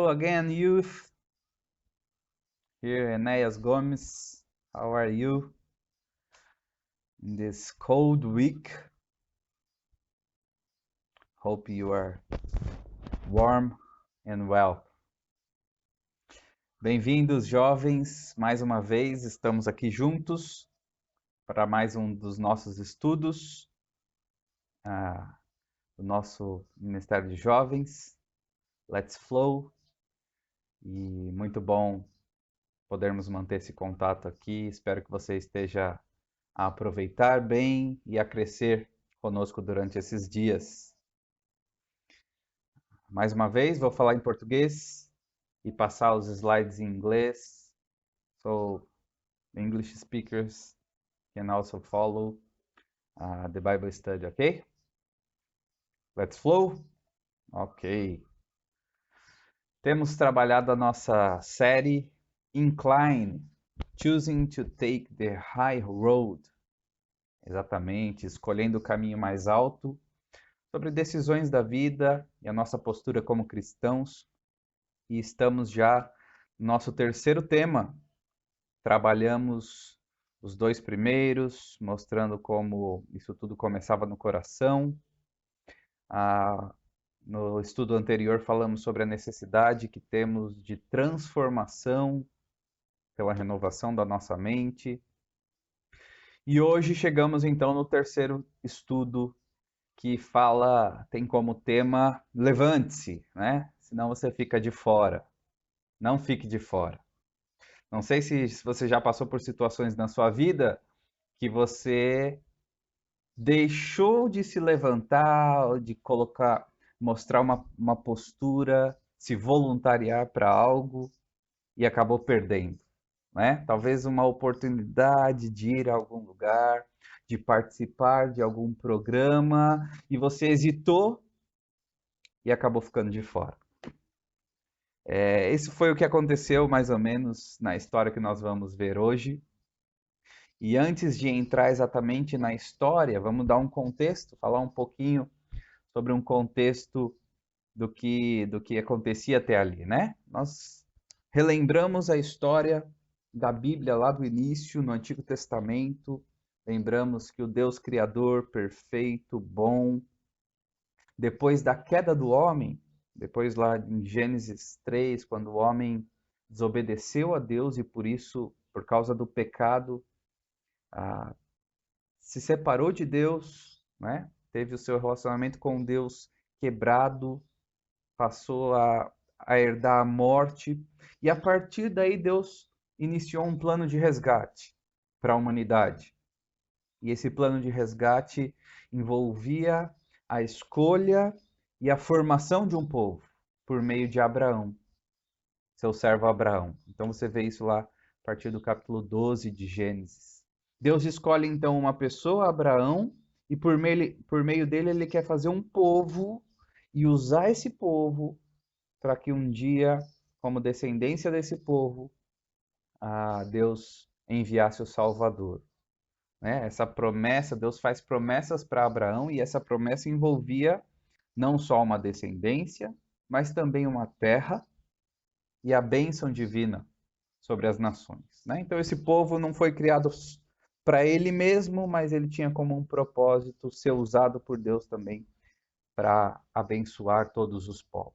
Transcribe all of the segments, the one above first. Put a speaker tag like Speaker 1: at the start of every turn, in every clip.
Speaker 1: Hello again, youth. Here, Enéas Gomes. How are you in this cold week? Hope you are warm and well. Bem-vindos, jovens. Mais uma vez, estamos aqui juntos para mais um dos nossos estudos do nosso Ministério de Jovens, Let's Flow. E muito bom podermos manter esse contato aqui. Espero que você esteja a aproveitar bem e a crescer conosco durante esses dias. Mais uma vez, vou falar em português e passar os slides em inglês. So, English speakers can also follow the Bible study, okay? Let's flow? Ok. Temos trabalhado a nossa série Incline, Choosing to Take the High Road. Exatamente, escolhendo o caminho mais alto, sobre decisões da vida e a nossa postura como cristãos. E estamos já no nosso terceiro tema. Trabalhamos os dois primeiros, mostrando como isso tudo começava no coração. No estudo anterior falamos sobre a necessidade que temos de transformação pela renovação da nossa mente. E hoje chegamos então no terceiro estudo, que tem como tema levante-se, né? Senão você fica de fora. Não fique de fora. Não sei se você já passou por situações na sua vida que você deixou de se levantar, de mostrar uma postura, se voluntariar para algo e acabou perdendo, né? Talvez uma oportunidade de ir a algum lugar, de participar de algum programa e você hesitou e acabou ficando de fora. Isso foi o que aconteceu mais ou menos na história que nós vamos ver hoje. E antes de entrar exatamente na história, vamos dar um contexto, falar um pouquinho sobre um contexto do que acontecia até ali, né? Nós relembramos a história da Bíblia lá do início, no Antigo Testamento. Lembramos que o Deus Criador, perfeito, bom, depois da queda do homem, depois lá em Gênesis 3, quando o homem desobedeceu a Deus e por isso, por causa do pecado, se separou de Deus, né? Teve o seu relacionamento com Deus quebrado, passou a herdar a morte, e a partir daí Deus iniciou um plano de resgate para a humanidade. E esse plano de resgate envolvia a escolha e a formação de um povo por meio de Abraão, seu servo Abraão. Então você vê isso lá a partir do capítulo 12 de Gênesis. Deus escolhe então uma pessoa, Abraão, e por meio dele ele quer fazer um povo e usar esse povo para que um dia, como descendência desse povo, Deus enviasse o Salvador. Né? Essa promessa, Deus faz promessas para Abraão e essa promessa envolvia não só uma descendência, mas também uma terra e a bênção divina sobre as nações. Né? Então esse povo não foi criado para ele mesmo, mas ele tinha como um propósito ser usado por Deus também para abençoar todos os povos.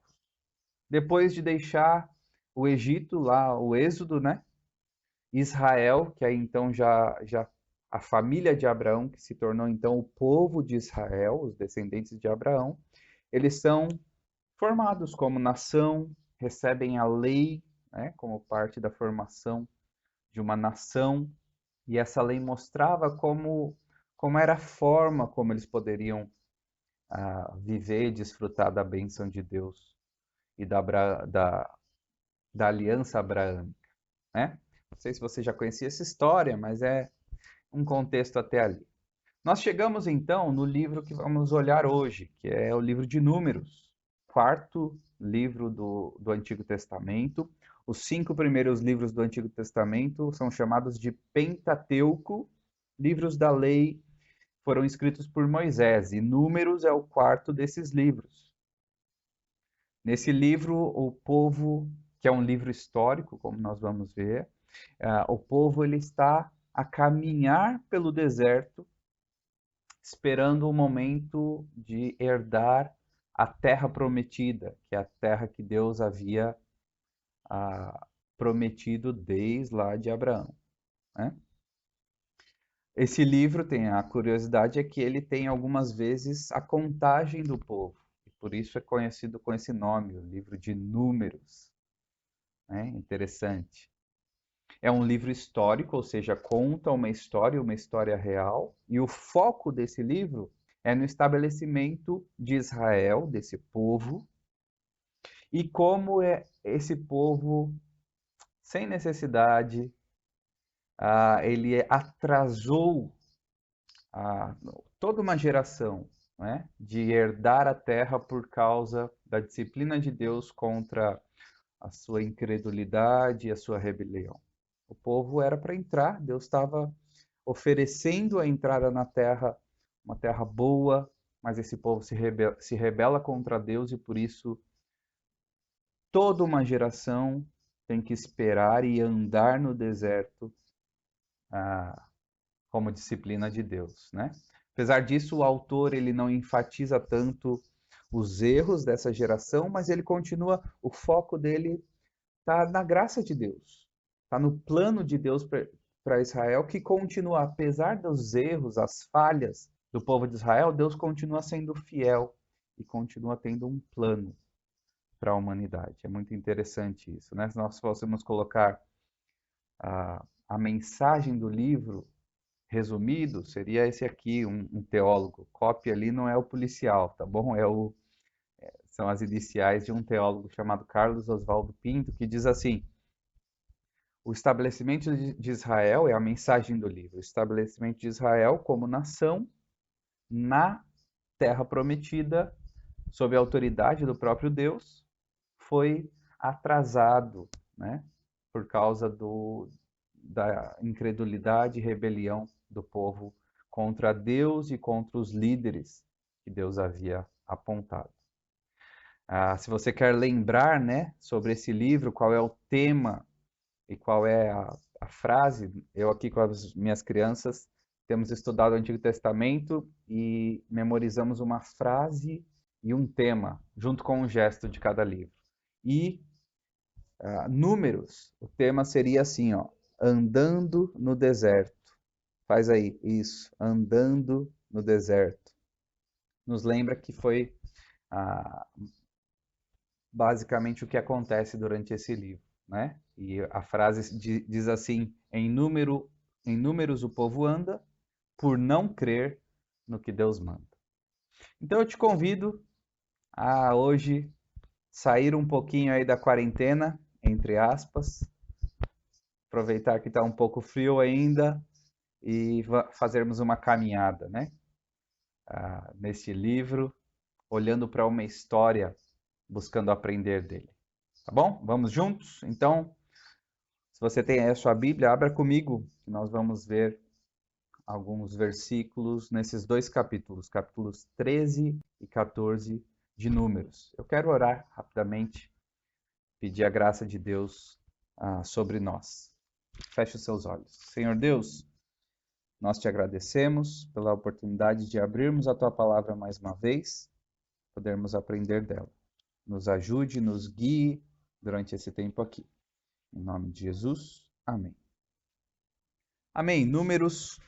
Speaker 1: Depois de deixar o Egito, lá o Êxodo, né? Israel, que aí então já a família de Abraão, que se tornou então o povo de Israel, os descendentes de Abraão, eles são formados como nação, recebem a lei, né, como parte da formação de uma nação, e essa lei mostrava como era a forma como eles poderiam viver e desfrutar da bênção de Deus e da aliança abraâmica, né? Não sei se você já conhecia essa história, mas é um contexto até ali. Nós chegamos então no livro que vamos olhar hoje, que é o livro de Números, quarto livro do Antigo Testamento. Os 5 primeiros livros do Antigo Testamento são chamados de Pentateuco, livros da lei, foram escritos por Moisés, e Números é o quarto desses livros. Nesse livro, o povo, que é um livro histórico, como nós vamos ver, o povo ele está a caminhar pelo deserto, esperando o momento de herdar a terra prometida, que é a terra que Deus havia prometido desde lá de Abraão, né? Esse livro tem a curiosidade é que ele tem algumas vezes a contagem do povo, e por isso é conhecido com esse nome, o livro de Números, né? Interessante. É um livro histórico, ou seja, conta uma história real, e o foco desse livro é no estabelecimento de Israel, desse povo, e como é esse povo, sem necessidade, ele atrasou a, toda uma geração, né, de herdar a terra por causa da disciplina de Deus contra a sua incredulidade e a sua rebelião. O povo era para entrar, Deus estava oferecendo a entrada na terra, uma terra boa, mas esse povo se rebela contra Deus e por isso toda uma geração tem que esperar e andar no deserto como disciplina de Deus, né? Apesar disso, o autor ele não enfatiza tanto os erros dessa geração, mas ele continua, o foco dele está na graça de Deus, está no plano de Deus para Israel, que continua, apesar dos erros, as falhas do povo de Israel, Deus continua sendo fiel e continua tendo um plano para a humanidade. É muito interessante isso, né? Se nós fôssemos colocar a mensagem do livro resumido, seria esse aqui, um teólogo. Cópia ali não é o policial, tá bom? São as iniciais de um teólogo chamado Carlos Oswaldo Pinto, que diz assim: o estabelecimento de Israel é a mensagem do livro. O estabelecimento de Israel como nação na terra prometida, sob a autoridade do próprio Deus, foi atrasado, né? Por causa da incredulidade e rebelião do povo contra Deus e contra os líderes que Deus havia apontado. Se você quer lembrar, né, sobre esse livro, qual é o tema e qual é a frase, eu aqui com as minhas crianças temos estudado o Antigo Testamento e memorizamos uma frase e um tema, junto com um gesto de cada livro. E Números, o tema seria assim, ó, andando no deserto. Faz aí, isso, andando no deserto. Nos lembra que foi basicamente o que acontece durante esse livro, né? E a frase diz assim: em números o povo anda por não crer no que Deus manda. Então eu te convido a hoje sair um pouquinho aí da quarentena, entre aspas, aproveitar que está um pouco frio ainda e fazermos uma caminhada, né? Neste livro, olhando para uma história, buscando aprender dele. Tá bom? Vamos juntos? Então, se você tem aí a sua Bíblia, abra comigo, que nós vamos ver alguns versículos nesses dois capítulos, capítulos 13 e 14 de Números. Eu quero orar rapidamente, pedir a graça de Deus sobre nós. Feche os seus olhos. Senhor Deus, nós te agradecemos pela oportunidade de abrirmos a tua palavra mais uma vez, podermos aprender dela. Nos ajude, nos guie durante esse tempo aqui. Em nome de Jesus, amém. Amém. Números,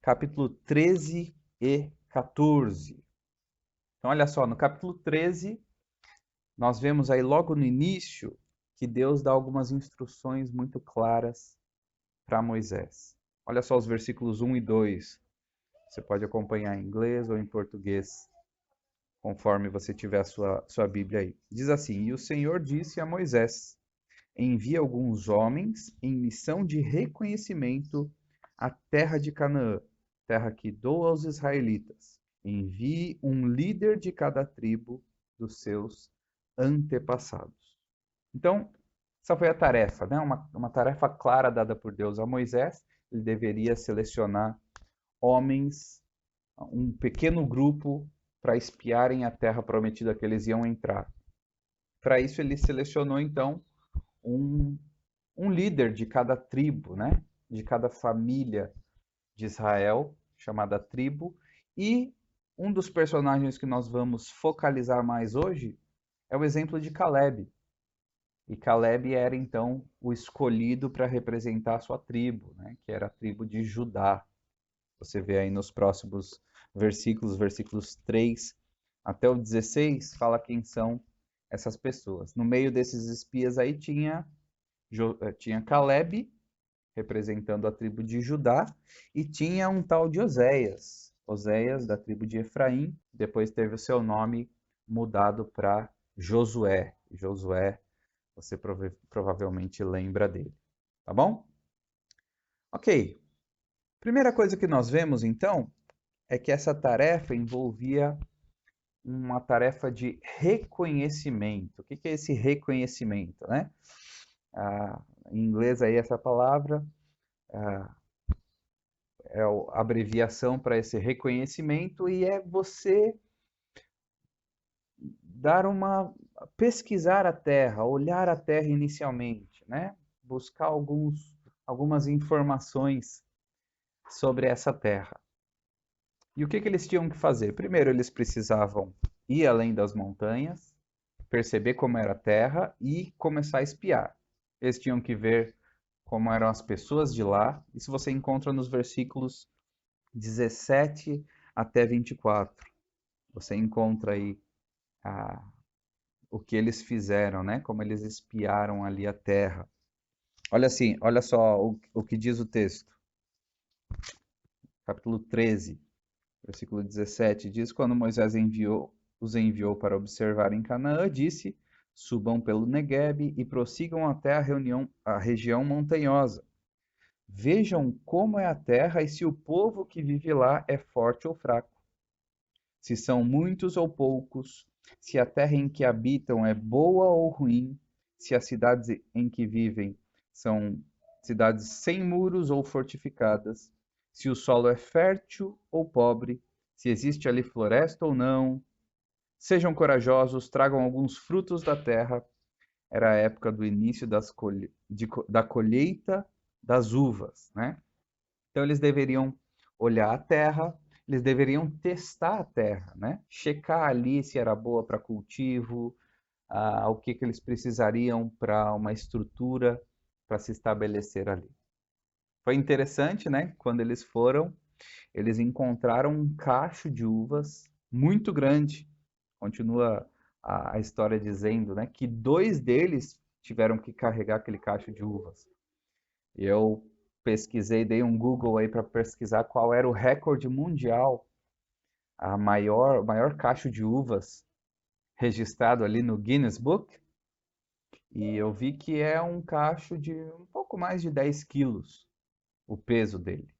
Speaker 1: capítulo 13 e 14. Então, olha só, no capítulo 13, nós vemos aí logo no início que Deus dá algumas instruções muito claras para Moisés. Olha só os versículos 1 e 2. Você pode acompanhar em inglês ou em português, conforme você tiver a sua Bíblia aí. Diz assim: e o Senhor disse a Moisés: envia alguns homens em missão de reconhecimento à terra de Canaã, terra que dou aos israelitas. Envie um líder de cada tribo dos seus antepassados. Então, essa foi a tarefa, né? Uma tarefa clara dada por Deus a Moisés. Ele deveria selecionar homens, um pequeno grupo, para espiarem a terra prometida que eles iam entrar. para isso ele selecionou então um, um líder de cada tribo, né? De cada família de Israel, chamada tribo, e um dos personagens que nós vamos focalizar mais hoje é o exemplo de Caleb. E Caleb era então o escolhido para representar a sua tribo, né? Que era a tribo de Judá. Você vê aí nos próximos versículos 3 até o 16, fala quem são essas pessoas. No meio desses espias aí tinha Caleb, representando a tribo de Judá, e tinha um tal de Oséias, Oséias da tribo de Efraim, depois teve o seu nome mudado para Josué. Josué, você provavelmente lembra dele, tá bom? Ok, primeira coisa que nós vemos então é que essa tarefa envolvia uma tarefa de reconhecimento. O que é esse reconhecimento, né? Em inglês aí essa palavra é a abreviação para esse reconhecimento e é você dar uma pesquisar a terra, olhar a terra inicialmente, né? Buscar algumas informações sobre essa terra. E o que eles tinham que fazer? Primeiro, eles precisavam ir além das montanhas, perceber como era a terra e começar a espiar. Eles tinham que ver como eram as pessoas de lá. Isso você encontra nos versículos 17 até 24. Você encontra aí a, o que eles fizeram, né? Como eles espiaram ali a terra. Olha só o que diz o texto. Capítulo 13, versículo 17, diz: Quando Moisés os enviou para observar em Canaã, disse: Subam pelo Neguebe e prossigam até a região montanhosa. Vejam como é a terra e se o povo que vive lá é forte ou fraco. Se são muitos ou poucos, se a terra em que habitam é boa ou ruim, se as cidades em que vivem são cidades sem muros ou fortificadas, se o solo é fértil ou pobre, se existe ali floresta ou não. Sejam corajosos, tragam alguns frutos da terra. Era a época do início da colheita das uvas, né? Então eles deveriam olhar a terra, eles deveriam testar a terra, né? Checar ali se era boa para cultivo, o que eles precisariam para uma estrutura para se estabelecer ali. Foi interessante, né? Quando eles foram, eles encontraram um cacho de uvas muito grande. Continua a história dizendo, né, que 2 deles tiveram que carregar aquele cacho de uvas. E eu pesquisei, dei um Google aí para pesquisar qual era o recorde mundial, o maior cacho de uvas registrado ali no Guinness Book. E eu vi que é um cacho de um pouco mais de 10 quilos, o peso dele.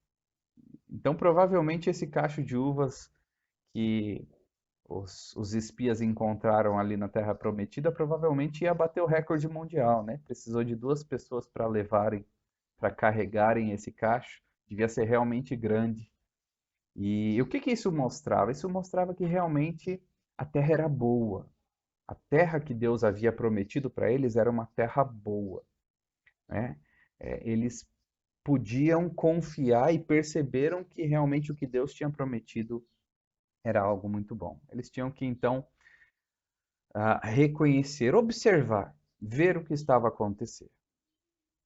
Speaker 1: Então, provavelmente, esse cacho de uvas que os espias encontraram ali na Terra Prometida provavelmente ia bater o recorde mundial, né? Precisou de 2 pessoas para levarem, para carregarem esse cacho. Devia ser realmente grande. E o que que isso mostrava? Isso mostrava que realmente a terra era boa. A terra que Deus havia prometido para eles era uma terra boa, né? Eles podiam confiar e perceberam que realmente o que Deus tinha prometido era algo muito bom. Eles tinham que então reconhecer, observar, ver o que estava acontecendo,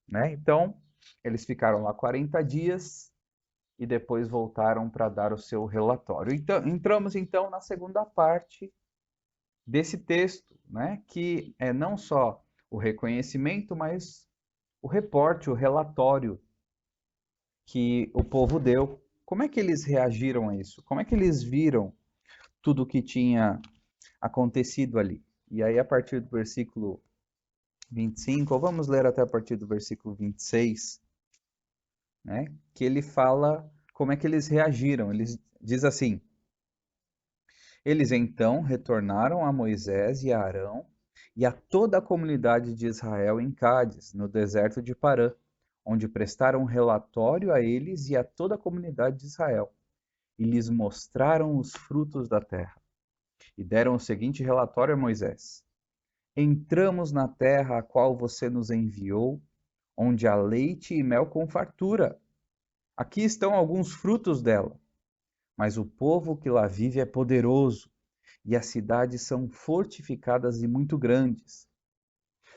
Speaker 1: né? Então, eles ficaram lá 40 dias e depois voltaram para dar o seu relatório. Então, entramos então na segunda parte desse texto, né? Que é não só o reconhecimento, mas o reporte, o relatório que o povo deu. Como é que eles reagiram a isso? Como é que eles viram tudo o que tinha acontecido ali? E aí, a partir do versículo 25, ou vamos ler até a partir do versículo 26, né? Que ele fala como é que eles reagiram. Ele diz assim: Eles então retornaram a Moisés e a Arão e a toda a comunidade de Israel em Cádiz, no deserto de Parã, onde prestaram relatório a eles e a toda a comunidade de Israel, e lhes mostraram os frutos da terra. E deram o seguinte relatório a Moisés: Entramos na terra a qual você nos enviou, onde há leite e mel com fartura. Aqui estão alguns frutos dela, mas o povo que lá vive é poderoso, e as cidades são fortificadas e muito grandes.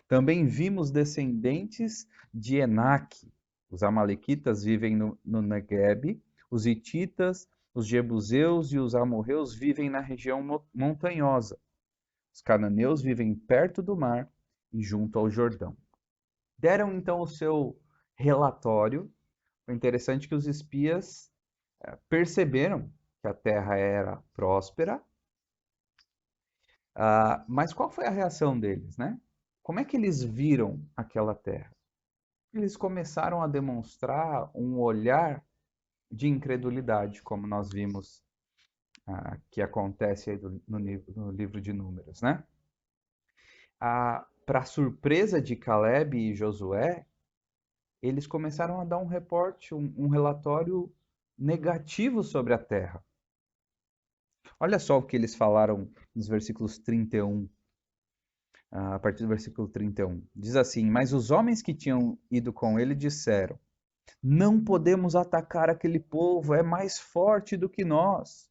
Speaker 1: Também vimos descendentes de Enaque. Os amalequitas vivem no Neguebe, os hititas, os jebuseus e os amorreus vivem na região montanhosa. Os cananeus vivem perto do mar e junto ao Jordão. Deram então o seu relatório. O interessante é que os espias perceberam que a terra era próspera, mas qual foi a reação deles, né? Como é que eles viram aquela terra? Eles começaram a demonstrar um olhar de incredulidade, como nós vimos que acontece aí no livro de Números, né? Para surpresa de Caleb e Josué, eles começaram a dar um reporte, um relatório negativo sobre a terra. Olha só o que eles falaram nos versículos 31, a partir do versículo 31. Diz assim: Mas os homens que tinham ido com ele disseram: Não podemos atacar aquele povo, é mais forte do que nós.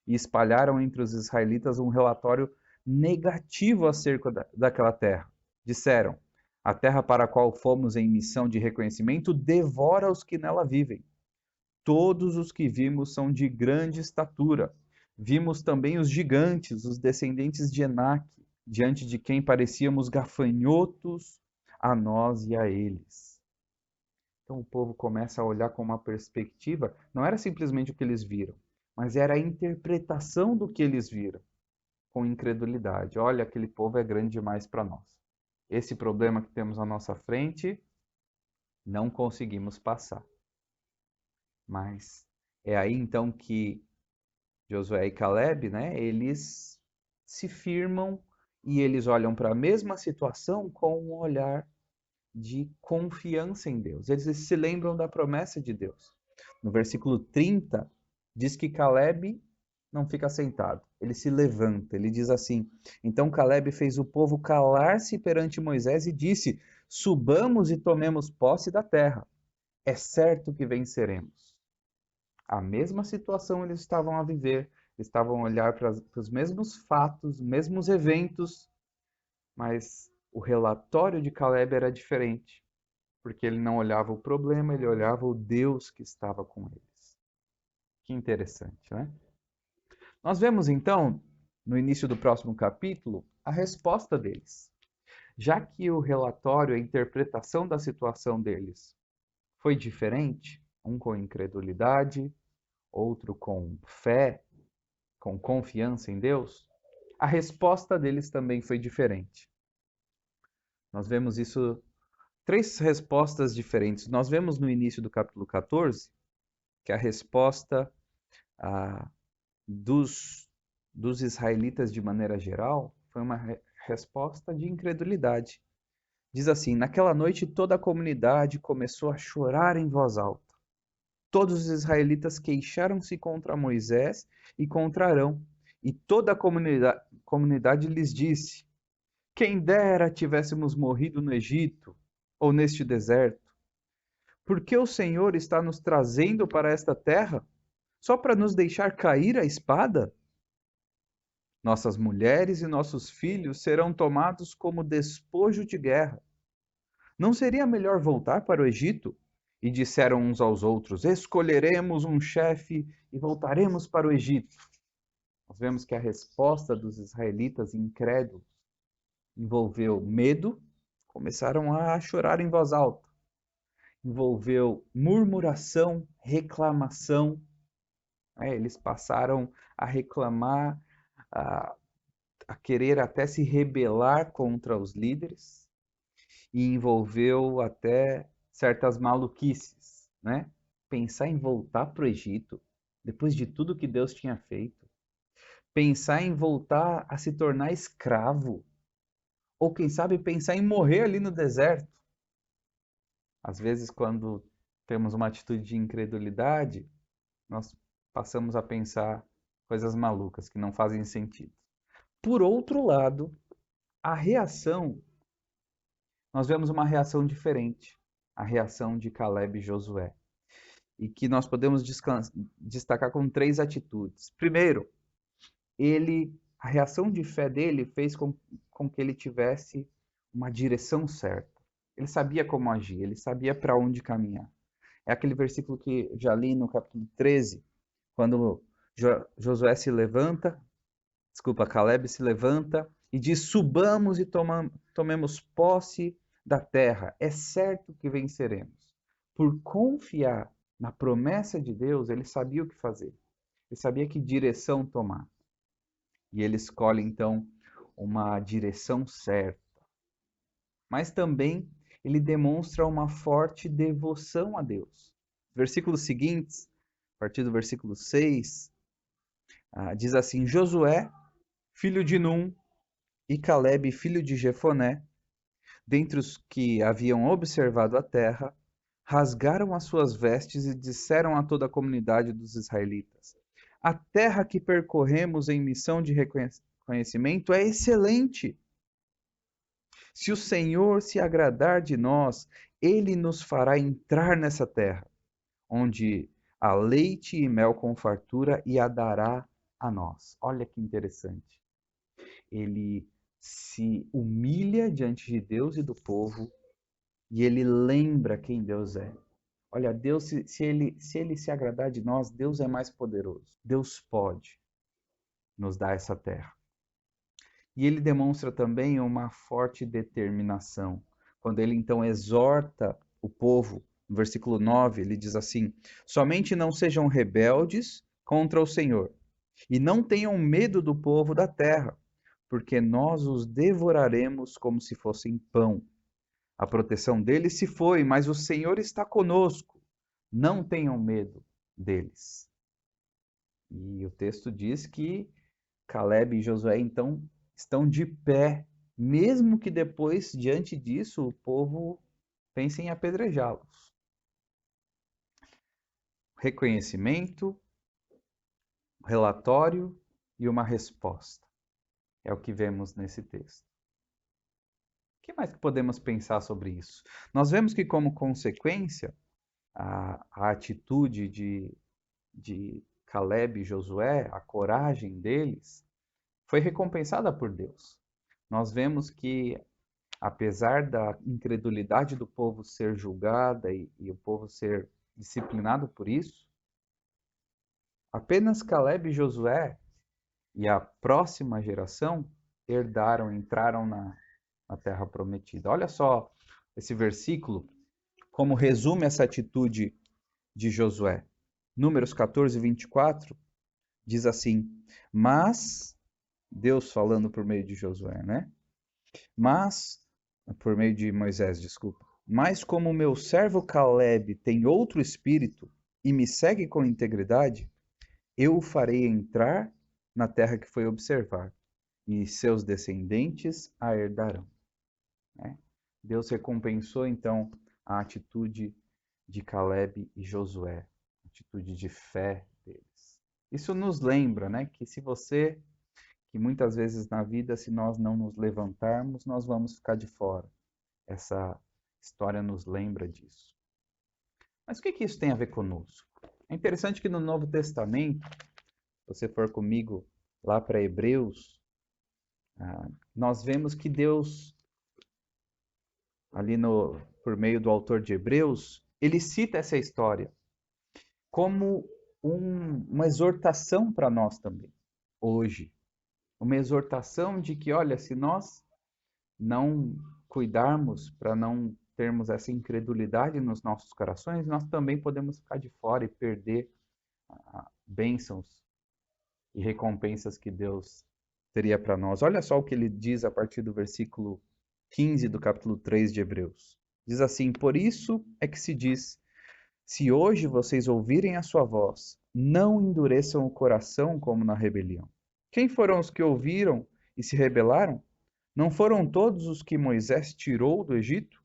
Speaker 1: E espalharam entre os israelitas um relatório negativo acerca daquela terra. Disseram: A terra para a qual fomos em missão de reconhecimento devora os que nela vivem. Todos os que vimos são de grande estatura. Vimos também os gigantes, os descendentes de Enaque, diante de quem parecíamos gafanhotos a nós e a eles. Então o povo começa a olhar com uma perspectiva, não era simplesmente o que eles viram, mas era a interpretação do que eles viram, com incredulidade. Olha, aquele povo é grande demais para nós. Esse problema que temos à nossa frente, não conseguimos passar. Mas é aí então que Josué e Caleb, né, eles se firmam e eles olham para a mesma situação com um olhar de confiança em Deus. Eles se lembram da promessa de Deus. No versículo 30, diz que Caleb não fica sentado, ele se levanta. Ele diz assim: Então Caleb fez o povo calar-se perante Moisés e disse: Subamos e tomemos posse da terra. É certo que venceremos. A mesma situação eles estavam a viver, estavam a olhar para os mesmos fatos, mesmos eventos, mas o relatório de Caleb era diferente, porque ele não olhava o problema, ele olhava o Deus que estava com eles. Que interessante, né? Nós vemos então, no início do próximo capítulo, a resposta deles. Já que o relatório, a interpretação da situação deles foi diferente, um com incredulidade, outro com fé, com confiança em Deus, a resposta deles também foi diferente. Nós vemos isso, três respostas diferentes. Nós vemos no início do capítulo 14 que a resposta dos israelitas de maneira geral foi uma resposta de incredulidade. Diz assim: Naquela noite toda a comunidade começou a chorar em voz alta. Todos os israelitas queixaram-se contra Moisés e contra Arão, e toda a comunidade lhes disse: Quem dera tivéssemos morrido no Egito ou neste deserto. Por que o Senhor está nos trazendo para esta terra? Só para nos deixar cair a espada? Nossas mulheres e nossos filhos serão tomados como despojo de guerra. Não seria melhor voltar para o Egito? E disseram uns aos outros: Escolheremos um chefe e voltaremos para o Egito. Nós vemos que a resposta dos israelitas incrédulos envolveu medo, começaram a chorar em voz alta. Envolveu murmuração, reclamação. Eles passaram a reclamar, a querer até se rebelar contra os líderes. E envolveu até certas maluquices, né? Pensar em voltar para o Egito, depois de tudo que Deus tinha feito. Pensar em voltar a se tornar escravo. Ou quem sabe pensar em morrer ali no deserto. Às vezes, quando temos uma atitude de incredulidade, nós passamos a pensar coisas malucas que não fazem sentido. Por outro lado, A reação, nós vemos uma reação diferente, a reação de Caleb e Josué, e que nós podemos destacar com 3 atitudes. Primeiro, a reação de fé dele fez com que ele tivesse uma direção certa. Ele sabia como agir, ele sabia para onde caminhar. É aquele versículo que já li no capítulo 13, quando Josué se levanta, Caleb se levanta e diz: subamos e tomemos posse da terra. É certo que venceremos. Por confiar na promessa de Deus, ele sabia o que fazer. Ele sabia que direção tomar. E ele escolhe, então, uma direção certa. Mas também ele demonstra uma forte devoção a Deus. Versículos seguintes, a partir do versículo 6, diz assim: Josué, filho de Num, e Caleb, filho de Jefoné, dentre os que haviam observado a terra, rasgaram as suas vestes e disseram a toda a comunidade dos israelitas: a terra que percorremos em missão de reconhecimento é excelente. Se o Senhor se agradar de nós, ele nos fará entrar nessa terra, onde há leite e mel com fartura, e a dará a nós. Olha que interessante. Ele se humilha diante de Deus e do povo, e ele lembra quem Deus é. Olha, Deus, se ele se agradar de nós, Deus é mais poderoso. Deus pode nos dar essa terra. E ele demonstra também uma forte determinação. Quando ele então exorta o povo, no versículo 9, ele diz assim: somente não sejam rebeldes contra o Senhor, e não tenham medo do povo da terra, porque nós os devoraremos como se fossem pão. A proteção deles se foi, mas o Senhor está conosco. Não tenham medo deles. E o texto diz que Caleb e Josué, então, estão de pé, mesmo que depois, diante disso, o povo pense em apedrejá-los. Reconhecimento, relatório e uma resposta. É o que vemos nesse texto. O que mais que podemos pensar sobre isso? Nós vemos que, como consequência, a atitude de Caleb e Josué, a coragem deles, foi recompensada por Deus. Nós vemos que, apesar da incredulidade do povo ser julgada e o povo ser disciplinado por isso, apenas Caleb e Josué e a próxima geração entraram na terra prometida. Olha só esse versículo, como resume essa atitude de Josué. Números 14, 24, diz assim: mas, Deus falando por meio de Josué, né? Mas, por meio de Moisés, desculpa. Mas como o meu servo Caleb tem outro espírito e me segue com integridade, eu o farei entrar na terra que foi observar, e seus descendentes a herdarão. Né? Deus recompensou, então, a atitude de Caleb e Josué, a atitude de fé deles. Isso nos lembra, né, que muitas vezes na vida, se nós não nos levantarmos, nós vamos ficar de fora. Essa história nos lembra disso. Mas o que isso tem a ver conosco? É interessante que no Novo Testamento, se você for comigo lá para Hebreus, nós vemos que Deus, ali por meio do autor de Hebreus, ele cita essa história como uma exortação para nós também, hoje. Uma exortação de que, olha, se nós não cuidarmos para não termos essa incredulidade nos nossos corações, nós também podemos ficar de fora e perder bênçãos e recompensas que Deus teria para nós. Olha só o que ele diz a partir do versículo 15 do capítulo 3 de Hebreus. Diz assim: por isso é que se diz, se hoje vocês ouvirem a sua voz, não endureçam o coração como na rebelião. Quem foram os que ouviram e se rebelaram? Não foram todos os que Moisés tirou do Egito?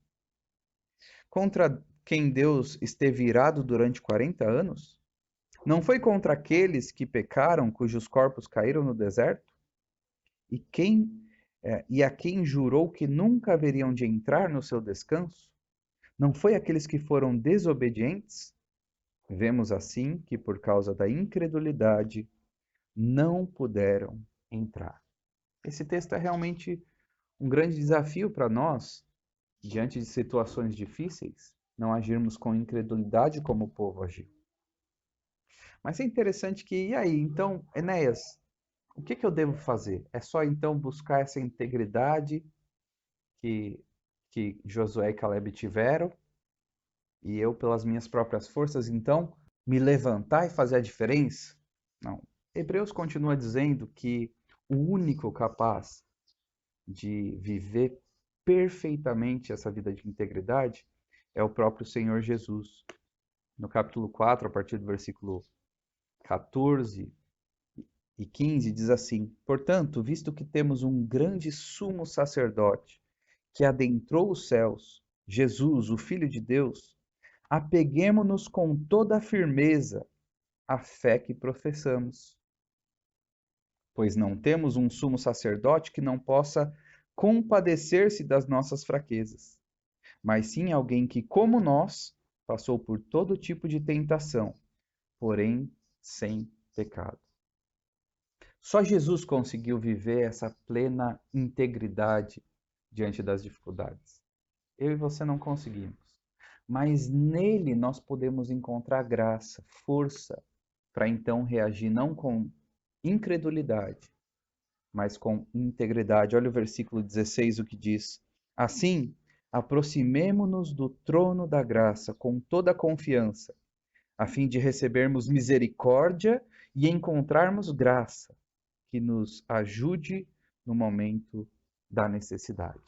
Speaker 1: Contra quem Deus esteve irado durante 40 anos? Não foi contra aqueles que pecaram, cujos corpos caíram no deserto? E quem e a quem jurou que nunca haveriam de entrar no seu descanso? Não foi aqueles que foram desobedientes? Vemos assim que, por causa da incredulidade, não puderam entrar. Esse texto é realmente um grande desafio para nós, diante de situações difíceis, não agirmos com incredulidade como o povo agiu. Mas é interessante que, e aí, então, Enéas, o que eu devo fazer? É só então buscar essa integridade que, que Josué e Caleb tiveram, e eu, pelas minhas próprias forças, então, me levantar e fazer a diferença? Não. Hebreus continua dizendo que o único capaz de viver perfeitamente essa vida de integridade é o próprio Senhor Jesus. No capítulo 4, a partir do versículo 14 e 15, diz assim: Portanto, visto que temos um grande sumo sacerdote que adentrou os céus, Jesus, o Filho de Deus, apeguemo-nos com toda a firmeza à fé que professamos. Pois não temos um sumo sacerdote que não possa compadecer-se das nossas fraquezas, mas sim alguém que, como nós, passou por todo tipo de tentação, porém sem pecado. Só Jesus conseguiu viver essa plena integridade diante das dificuldades. Eu e você não conseguimos. Mas nele nós podemos encontrar graça, força, para então reagir não com incredulidade, mas com integridade. Olha o versículo 16, o que diz: Assim, aproximemo-nos do trono da graça com toda a confiança, a fim de recebermos misericórdia e encontrarmos graça que nos ajude no momento da necessidade.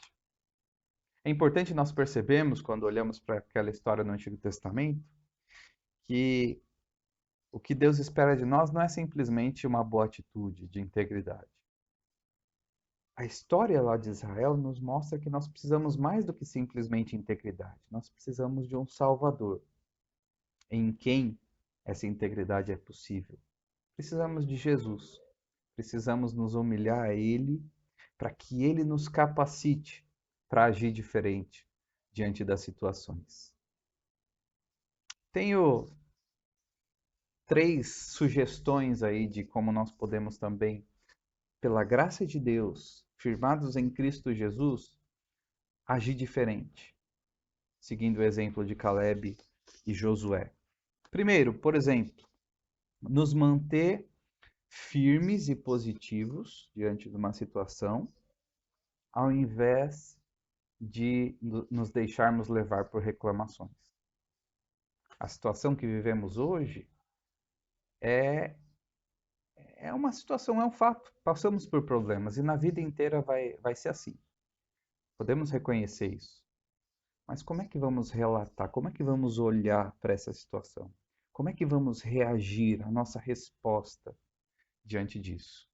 Speaker 1: É importante nós percebermos, quando olhamos para aquela história no Antigo Testamento, que o que Deus espera de nós não é simplesmente uma boa atitude de integridade. A história lá de Israel nos mostra que nós precisamos mais do que simplesmente integridade. Nós precisamos de um Salvador, em quem essa integridade é possível. Precisamos de Jesus. Precisamos nos humilhar a Ele para que Ele nos capacite para agir diferente diante das situações. Tenho 3 sugestões aí de como nós podemos também, pela graça de Deus, firmados em Cristo Jesus, agir diferente, seguindo o exemplo de Caleb e Josué. Primeiro, por exemplo, nos manter firmes e positivos diante de uma situação, ao invés de nos deixarmos levar por reclamações. A situação que vivemos hoje é uma situação, é um fato. Passamos por problemas e na vida inteira vai ser assim. Podemos reconhecer isso. Mas como é que vamos relatar? Como é que vamos olhar para essa situação? Como é que vamos reagir, a nossa resposta diante disso?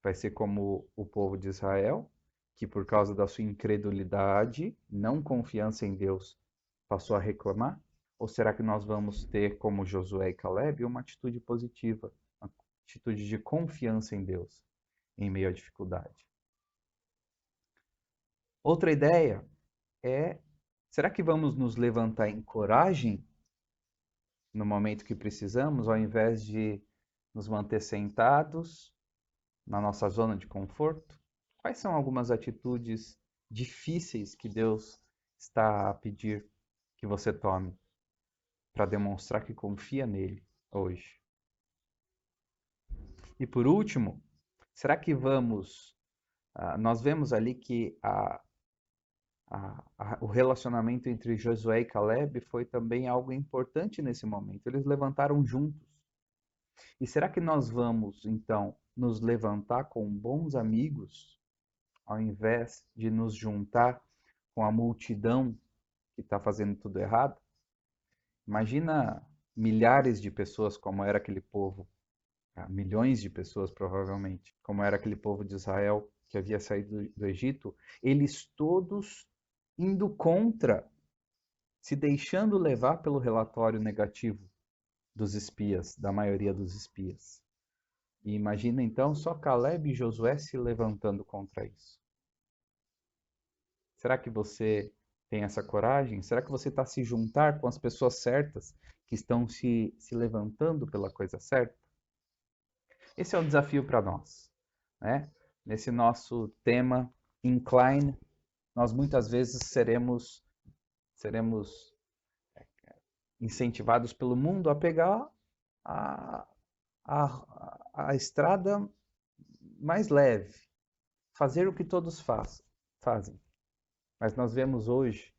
Speaker 1: Vai ser como o povo de Israel, que por causa da sua incredulidade, não confiança em Deus, passou a reclamar? Ou será que nós vamos ter, como Josué e Caleb, uma atitude positiva, uma atitude de confiança em Deus, em meio à dificuldade? Outra ideia é, será que vamos nos levantar em coragem no momento que precisamos, ao invés de nos manter sentados na nossa zona de conforto? Quais são algumas atitudes difíceis que Deus está a pedir que você tome para demonstrar que confia nele hoje? E por último, será que nós vemos ali que o relacionamento entre Josué e Caleb foi também algo importante nesse momento. Eles levantaram juntos. E será que nós vamos, então, nos levantar com bons amigos, ao invés de nos juntar com a multidão que está fazendo tudo errado? Imagina milhares de pessoas, como era aquele povo, milhões de pessoas provavelmente, como era aquele povo de Israel que havia saído do Egito, eles todos indo contra, se deixando levar pelo relatório negativo dos espias, da maioria dos espias. E imagina então só Caleb e Josué se levantando contra isso. Será que você tem essa coragem? Será que você está se juntar com as pessoas certas que estão se levantando pela coisa certa? Esse é um desafio para nós, né? Nesse nosso tema Incline, nós muitas vezes seremos incentivados pelo mundo a pegar a, a estrada mais leve, fazer o que todos fazem. Mas nós vemos hoje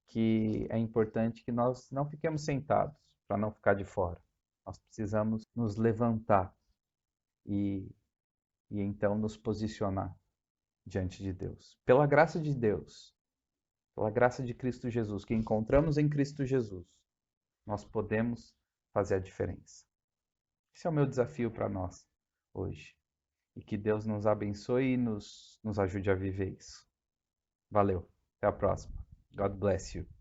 Speaker 1: que é importante que nós não fiquemos sentados para não ficar de fora. Nós precisamos nos levantar e, e então nos posicionar diante de Deus. Pela graça de Deus, pela graça de Cristo Jesus, que encontramos em Cristo Jesus, nós podemos fazer a diferença. Esse é o meu desafio para nós hoje. E que Deus nos abençoe e nos ajude a viver isso. Valeu. Até a próxima. God bless you.